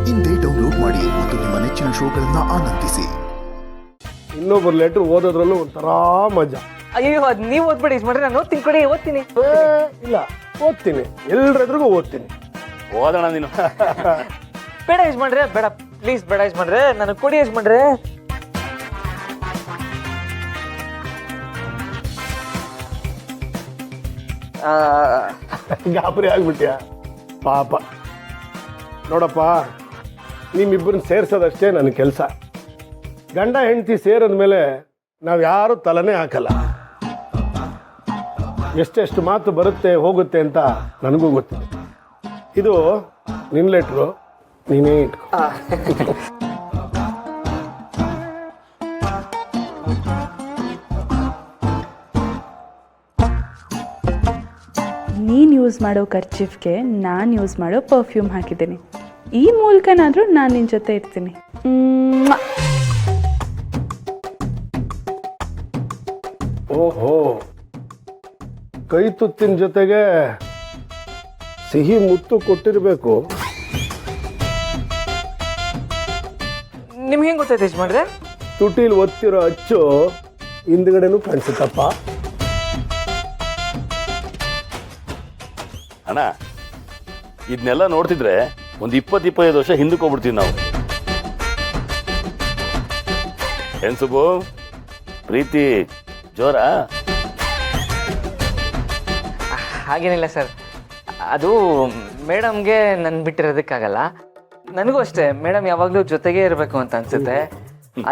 ಇಂದೇ ಡೌನ್ಲೋಡ್ ಮಾಡಿ ಮತ್ತು ನಿಮ್ಮ ನೆಚ್ಚಿನ ಶೋಗಳನ್ನ ಆನಂದಿಸಿ. ಇನ್ನೊಬ್ಬರು ಲೆಟರ್ ಓದೋದ್ರಲ್ಲೂ ಒಂಥರ ಮಜಾ. ಅಯ್ಯೋ ಅದ್ ನೀವು ಓದ್ಬೇಡಿ ಯಜಮಾನ್ರೆ, ನಾನು ಓದ್ತೀನಿ ಕೊಡಿ, ಓದ್ತೀನಿ. ಇಲ್ಲ, ಓದ್ತೀನಿ, ಎಲ್ಲರದ್ರಿಗೂ ಓದ್ತೀನಿ. ಓದೋಣ ನೀನು. ಬೇಡ ಯಜಮಾನ್ರೆ, ಬೇಡ ಪ್ಲೀಸ್, ಬೇಡ ಯಜಮಾನ್ರೆ, ನನಗೆ ಕೊಡಿ ಯಜಮಾನ್ರೆ. ಗಾಬರಿ ಆಗ್ಬಿಟ್ಯಾ ಪಾಪ. ನೋಡಪ್ಪ, ನಿಮ್ಮಿಬ್ಬರನ್ನ ಸೇರ್ಸೋದಷ್ಟೇ ನನ್ನ ಕೆಲಸ. ಗಂಡ ಹೆಂಡತಿ ಸೇರಿದ ಮೇಲೆ ನಾವು ಯಾರು ತಲೆನೇ ಹಾಕಲ್ಲ. ಎಷ್ಟೆಷ್ಟು ಮಾತು ಬರುತ್ತೆ ಹೋಗುತ್ತೆ ಅಂತ ನನಗೂ ಗೊತ್ತಿದೆ. ಇದು ನಿನ್ನ ಲೆಟ್ರು, ನೀನೇ ಇಟ್ಕೊ. ನೀನು ಯೂಸ್ ಮಾಡೋ ಕರ್ಚೀಫ್ಗೆ ನಾನು ಯೂಸ್ ಮಾಡೋ ಪರ್ಫ್ಯೂಮ್ ಹಾಕಿದ್ದೀನಿ. ಈ ಮೂಲಕನಾದರೂ ನಾನು ನಿನ್ನ ಜೊತೆ ಇರ್ತೀನಿ. ಓಹೋ, ಕೈ ತುತ್ತಿನ ಜೊತೆಗೆ ಸಿಹಿ ಮುತ್ತು ಕೊಟ್ಟಿರಬೇಕು. ನಿಮ್ಗೆ ಹೆಂಗೆ ಗೊತ್ತಾಯ್ತು ಯಜಮಾನ್ರೆ? ತುಟಿಲಿ ಒತ್ತಿರೋ ಅಚ್ಚು ಹಿಂದ್ಗಡೆನೂ ಕಾಣಿಸುತ್ತಪ್ಪ. ಅಣ್ಣ, ಇದನ್ನೆಲ್ಲ ನೋಡ್ತಿದ್ರೆ ಒಂದು 20-25 ವರ್ಷ ಹಿಂದಕ್ಕೆ ಹೋಗ್ಬಿಡ್ತೀವಿ ನಾವು. ಏನ್ ಸುಬ್ಬು, ಪ್ರೀತಿ ಜೋರಾ? ಹಾಗೇನಿಲ್ಲ ಸರ್, ಅದು ಮೇಡಮ್ಗೆ ನನ್ನ ಬಿಟ್ಟಿರೋದಕ್ಕಾಗಲ್ಲ. ನನಗೂ ಅಷ್ಟೇ, ಮೇಡಮ್ ಯಾವಾಗಲೂ ಜೊತೆಗೇ ಇರಬೇಕು ಅಂತ ಅನ್ಸುತ್ತೆ.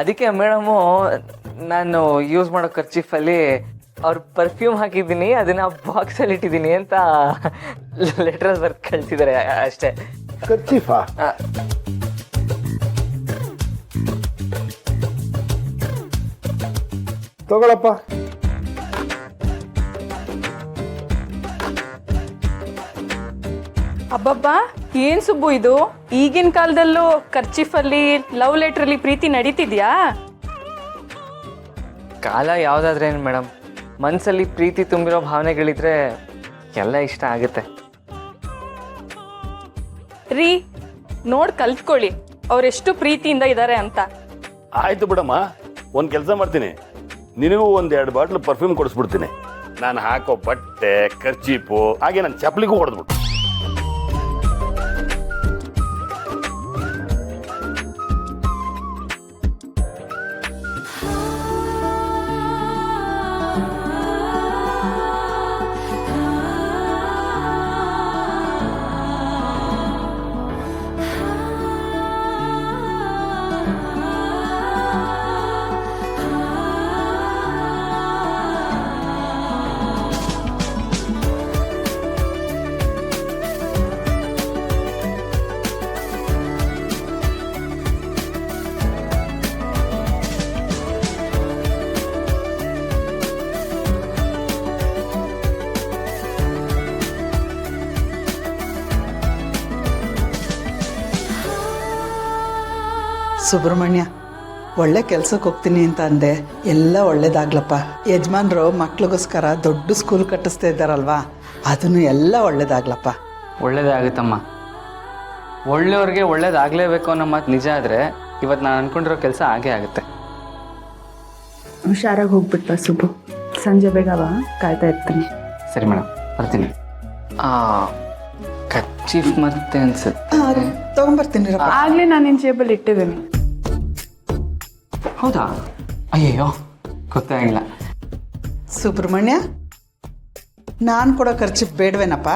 ಅದಕ್ಕೆ ಮೇಡಮು ನಾನು ಯೂಸ್ ಮಾಡೋ ಕರ್ಚೀಫಲ್ಲಿ ಅವ್ರ ಪರ್ಫ್ಯೂಮ್ ಹಾಕಿದ್ದೀನಿ, ಅದನ್ನ ಬಾಕ್ಸಲ್ಲಿ ಇಟ್ಟಿದ್ದೀನಿ ಅಂತ ಲೆಟರ್ ಬರ್ದು ಕಳಿಸಿದ್ದಾರೆ ಅಷ್ಟೇ. ಕರ್ಚೀಫಾ? ತಗೊಳಪ್ಪ. ಅಬ್ಬಬ್ಬಾ, ಏನು ಸುಬ್ಬು ಇದು? ಈಗಿನ ಕಾಲದಲ್ಲೂ ಕರ್ಚೀಫಲ್ಲಿ ಲವ್ ಲೆಟ್ರಲ್ಲಿ ಪ್ರೀತಿ ನಡೀತಿದ್ಯಾ? ಕಾಲ ಯಾವುದಾದ್ರೇನು ಮೇಡಮ್, ಮನಸ್ಸಲ್ಲಿ ಪ್ರೀತಿ ತುಂಬಿರೋ ಭಾವನೆಗಳಿದ್ರೆ ಎಲ್ಲ ಇಷ್ಟ ಆಗುತ್ತೆ. ರೀ, ನೋಡ್ ಕಲ್ತ್ಕೊಳ್ಳಿ ಅವರೆಷ್ಟು ಪ್ರೀತಿಯಿಂದ ಇದ್ದಾರೆ ಅಂತ. ಆಯ್ತು ಬಿಡಮ್ಮ, ಒಂದು ಕೆಲಸ ಮಾಡ್ತೀನಿ, ನಿನಗೂ 1-2 ಬಾಟ್ಲು ಪರ್ಫ್ಯೂಮ್ ಕೊಡಿಸ್ಬಿಡ್ತೀನಿ. ನಾನು ಹಾಕೋ ಬಟ್ಟೆ, ಖರ್ಚೀಪು, ಹಾಗೆ ನನ್ನ ಚಪ್ಪಲಿಗೂ ಹೊಡೆದ್ಬಿಟ್ಟು. ಸುಬ್ರಹ್ಮಣ್ಯ, ಒಳ್ಳೆ ಕೆಲ್ಸಕ್ಕೆ ಹೋಗ್ತೀನಿ ಅಂತ ಅಂದೆ. ಎಲ್ಲ ಒಳ್ಳೇದಾಗ್ಲಪ್ಪ. ಯಜಮಾನ್ರು ಮಕ್ಳಿಗೋಸ್ಕರ ದೊಡ್ಡ ಸ್ಕೂಲ್ ಕಟ್ಟಿಸ್ತಾ ಇದ್ದಾರಲ್ವಾ, ಅದನ್ನು ಎಲ್ಲ ಒಳ್ಳೇದಾಗ್ಲಪ್ಪ. ಒಳ್ಳೇದೇ ಆಗುತ್ತಮ್ಮ. ಒಳ್ಳೆಯವ್ರಿಗೆ ಒಳ್ಳೇದಾಗಲೇಬೇಕು ಅನ್ನೋ ಮಾತು ನಿಜ ಆದರೆ ಇವತ್ತು ನಾನು ಅಂದ್ಕೊಂಡಿರೋ ಕೆಲಸ ಆಗೇ ಆಗುತ್ತೆ. ಹುಷಾರಾಗಿ ಹೋಗ್ಬಿಟ್ಟ ಸುಬ್ಬು, ಸಂಜೆ ಬೇಗ ಬಾ, ಕಾಯ್ತಾ ಇರ್ತೀನಿ. ಸರಿ ಮೇಡಮ್, ಬರ್ತೀನಿ. ಕರ್ಚೀಫ್ ಮತ್ತೆ ಅನ್ಸುತ್ತೆ. ತಗೊಂಬರ್ತೀನಿ. ಆಗ್ಲೇ ನಾನು ನಿನ್ನ ಜೇಬಲ್ಲಿ ಇಟ್ಟಿದ್ದೀನಿ. ಹೌದಾ? ಅಯ್ಯಯ್ಯೋ, ಗೊತ್ತೇ ಆಗಿಲ್ಲ. ಸುಬ್ರಹ್ಮಣ್ಯ, ನಾನು ಕೊಡೋ ಖರ್ಚು ಬೇಡವೇನಪ್ಪ?